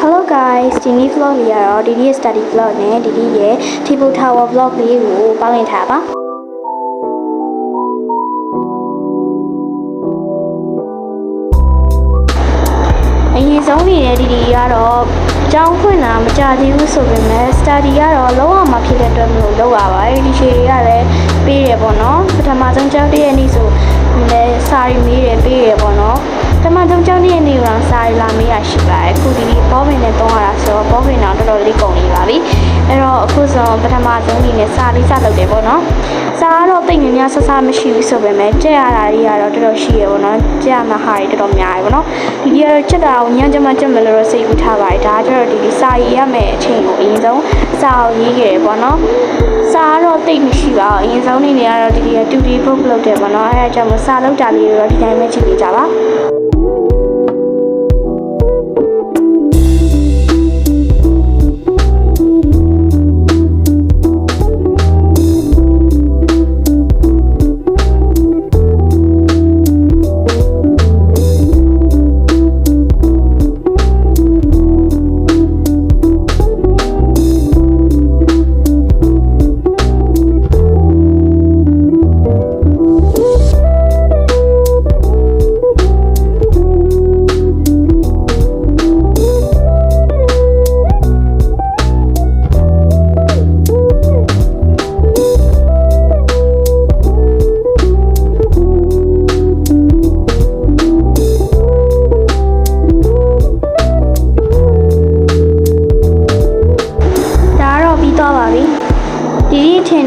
Hello guys ဒီနေ့ vlog လေးကတော့ဒီနေ့ study vlog နဲ့ဒီနေ့ရဲ့ Table Tower vlog လေးကိုပေါင်းလိုက်ထားပါအရင်ဆုံးနေတဲ့ဒီကတော့ကျောင်းဖွင့်တာမကြသေးဘူးဆိုပေမဲ့ study ကတော့လုံးဝမဖြစ်တဲ့အတွက်မလို့လောက်ရပါတယ်ဒီရှေ့တွေကလည်းပေးရပေါ့နော်ပထမဆုံးကျောင်းတည့်ရဲ့နေ့ဆိုလည်းစာရီမေးတယ်ပေးရပေါ့နော်ပထမဆုံးကျောင်းတည့်ရဲ့နေ့ကစာရီလာမေးရရှိပါတယ်အခုဒီဘောပင်နဲ့တုံးရတာဆိုတော့ဘောပင်တော့တော်တော်လေးကုန်နေပါပြီအဲ့တော့အခုဆိုပထမဆုံးနေ့နဲ့စာလေးစလုပ်တယ်ပေါ့နော်စာကတော့တိတ်များများဆဆမရှိဘူးဆိုပေမဲ့ကြက်ရတာတွေကတော့တော်တော်ရှိရပေါ့နော်ကြက်ရမှာဟာတွေတော်တော်များရပေါ့နော်ဒီကတော့ချက်တာကိုညံ့ကြမ်းကြက်မလို့စိတ်ကူးထားပါတယ်ဒါကျတော့ဒီစာရေးရမယ်အချိန်ကိုအရင်ဆုံးစာကိုရေးခဲ့တယ်ပေါ့နော်စာတော့တိတ်မရှိပါဘူးအရင်ဆုံးနေ့ကတော့ဒီကတူတီဘုတ်လုပ်တယ်ပေါ့နော်အဲဒါကြောင့်မစာလုပ်တာလေးတော့ဒီတိုင်းပဲကြည့်နေကြပါ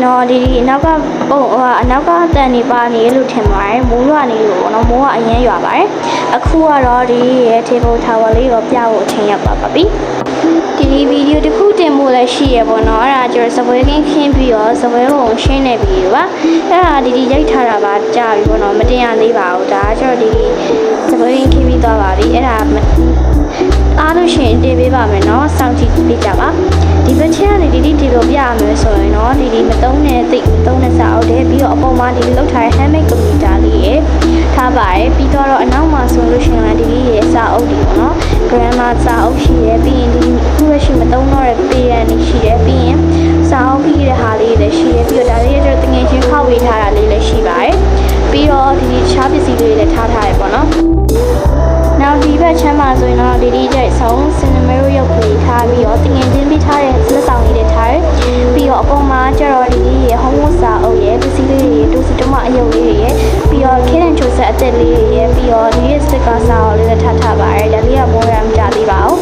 တော့ဒီအနောက်ကပုံအနောက်ကတန်နေပါနေလို့ထင်ပါတယ်မိုးရွာနေလို့ပေါ့နော်မိုးကအရင်ရွာပါတယ်အခုကတော့ဒီရဲ့ table tower လေးကိုပြဖို့အချိန်ရောက်ပါပြီဒီဗီဒီယိုတစ်ခုတင်ဖို့လည်းရှိရပေါ့နော်အဲ့ဒါကျတော့စပွဲခင်းပြီးတော့စပွဲကိုရှင်းနေပြီပါအဲ့ဒါဒီရိုက်ထားတာပါကြာပြီပေါ့နော်မတင်ရသေးပါဘူးဒါကျတော့ဒီစပွဲခင်းပြီးသွားပါပြီအဲ့ဒါအားလို့ရှိရင်တင်ပေးပါမယ်နော်စောင့်ကြည့်ပေးကြပါဒီဘက်ချမ်းကနေဒီကိုပြရမယ်ဆိုရင်တော့ဒီမသုံးတဲ့သိမသုံးတဲ့စာအုပ်တွေပြီးတော့အပေါ်မှာဒီလောက်ထားတဲ့ handmade computer လေးရထားပါတယ်ပြီးတော့အနောက်မှာဆိုလို့ရှိရင်ဒီရဲ့စာအုပ်တွေပေါ့နော် grammar စာအုပ်ရှိရပြီးရင်ဒီခုရရှိမသုံးတော့တဲ့ parent ရှိရပြီးရင်စာအုပ်ပြီးတဲ့ဟာလေးလည်းရှိရပြီးတော့ဒါလေးတွေတကယ်ချင်းခောက်ဝေးထားတာလေးလည်းရှိပါတယ်ပြီးတော့ဒီချားပစ္စည်းတွေလည်းထားထားရပေါ့နော်နောက်ဒီဘက်ချမ်းမှာဆိုရင်တော့ဒီကြိုက်ဆုံး cinema ရုပ်ကလေးထားပြီးတော့တင်ငင်ချင်းပြီးထားတဲ့လက်ဆောင်လေးတွေထားတယ်ပြီးတော့အပေါ်မှာကျတော့ဒီရဲ့ homework စာအုပ်ရဲ့ပစ္စည်းလေးတွေတူစီတမအယုတ်လေးတွေရဲ့ပြီးတော့ Kid and Choose အသက်လေးတွေရဲ့ပြီးတော့ဒီရဲ့ sticker စာအုပ်လေးလည်းထားပါတယ်ဒါလေးကမိုးရမ်းကြသေးပါဘူး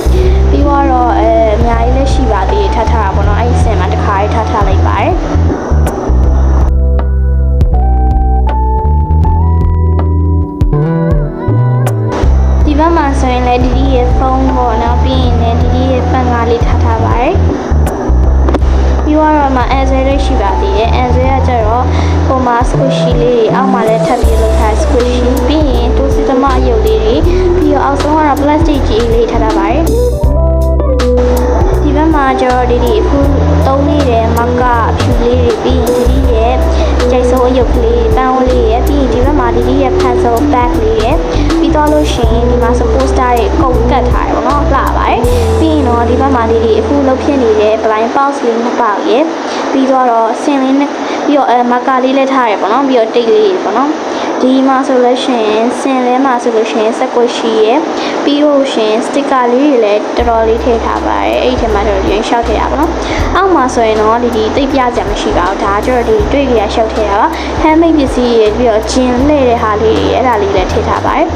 ပြီးတော့အများကြီးလည်းရှိပါသေးတယ်ထားတာပေါ့နော်အဲ့ဒီစင်မှာတစ်ခါလေးထားလိုက်ပါတယ်ဒီဘက်မှာဆိုရင်လည်းဒီရဲ့ဖုန်းပေါ့နော်ပြီးရင်လည်းဒီရဲ့ပန်ကားလေးထားပါတယ်ပြီးတော့မှအဲဇဲလေးရှိပါသေးတယ်အဲဇဲကကျတော့ပုံမှာ squishy လေးတွေအောက်မှာလည်းထပ်ပြီးလုပ်ထား squishy ပြီးရင်တိုးစီသမအယုတ်လေးတွေပြီးတော့အောက်ဆုံးကတော့ plastic ကြီးလေးထားပါတယ်ဒီဘက်မှာကျတော့ဒီအခုသုံးနေတဲ့မကအဖြူလေးတွေပြီးရင်ဒီရဲ့ကြိုက်ဆုံးအယုတ်ကလေးပန်းဝလေးရဲ့ပြီးရင်ဒီဘက်မှာဒီရဲ့ pencil bag လေးရဲ့ပြီးတော့လို့ရှိရင်ဒီမှာ poster တွေကုန်ကတ်ထားတယ်ပေါ့နော်လှပါတယ်ပြီးရင်တော့ဒီဘက်မှာဒီအခုလှုပ်ဖြစ်နေတဲ့ blind box လေးနှစ်ပေါက်ရဲ့ပြီးတော့ဆင်လေးနဲ့ပြီးတော့မကာလေးလည်းထားရတယ်ပေါ့နော်ပြီးတော့တိတ်လေးပေါ့နော်ဒီမှာဆိုလို့ရှိရင်ဆင်လဲမှာဆိုလို့ရှိရင်စကွရှိရဲ့ပြီးလို့ရှိရင် sticker လေးတွေလည်းတော်တော်လေးထည့်ထားပါတယ်အဲ့ဒီထဲမှာတော့ရင်းရှောက်ထည့်ရပါတော့အောက်မှာဆိုရင်တော့ဒီတိတ်ပြစရာမရှိပါဘူးဒါကျတော့ဒီတွေ့ကြရရှောက်ထည့်ရပါ handmade ပစ္စည်းတွေပြီးတော့ဂျင်းလှည့်တဲ့ဟာလေးတွေအဲ့ဒါလေးလည်းထည့်ထားပါတယ်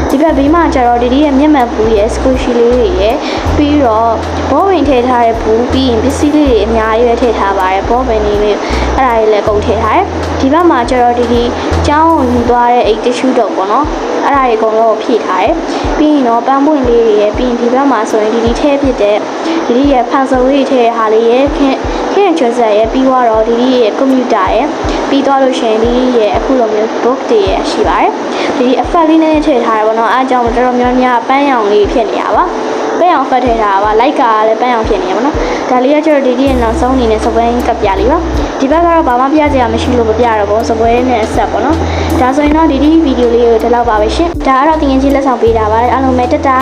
ဒီဘက်ဘေးမှာကျတော့ဒီရဲ့မျက်မှန်ဘူးရဲ့ squishy လေးတွေရဲ့ပြီးတော့ဘောဝင်ထည့်ထားတဲ့ဘူးပြီးရင်ပစ္စည်းလေးတွေအများကြီးပဲထည့်ထားပါတယ်ဘောဝင်လေးအဲ့ဒါလေးလည်းကုန်ထည့်ထားတယ်ဒီဘက်မှာကျတော့ဒီကျောင်းကိုယူသွားတဲ့အိတ်တ िश တော့ပေါ့နော်အဲ့ဒါတွေအကုန်လုံးဖြည့်ထားတယ်ပြီးရင်တော့ပန်းပွင့်လေးတွေရဲ့ပြီးရင်ဒီဘက်မှာဆိုရင်ဒီထဲဖြစ်တဲ့ဒီရဲ့ဖန်ဆုံလေးထည့်တဲ့ဟာလေးရဲ့ခင်းချွတ်ဆက်ရဲ့ပြီးတော့ဒီရဲ့ကွန်ပျူတာရဲ့ပြီးတော့လို့ရှိရင်ဒီရဲ့အခုလိုမျိုး book တွေရဲ့ရှိပါတယ်ဒီအဖက်လေးနဲ့ထည့်ထားတယ်ပေါ့နော်အားကြောင့်တော်တော်များများပန်းရောင်လေးဖြစ်နေရပါပန်းရောင်ဖတ်ထည့်ထားပါလိုက်ကလည်းပန်းရောင်ဖြစ်နေရပါတော့ဒါလေးကကျတော့ဒီရဲ့နောက်ဆုံးအနေနဲ့စပွဲကပ်ပြလေးပါဒီဘက်ကတော့ဘာမှပြစရာမရှိလို့မပြတော့ဘူးစပွဲနဲ့ဆက်ပေါ့နော်ဒါဆိုရင်တော့ဒီဗီဒီယိုလေးကိုဒီလောက်ပါပဲရှင်ဒါကတော့တင်ငင်ကြီးလက်ဆောင်ပေးတာပါအားလုံးပဲတတာ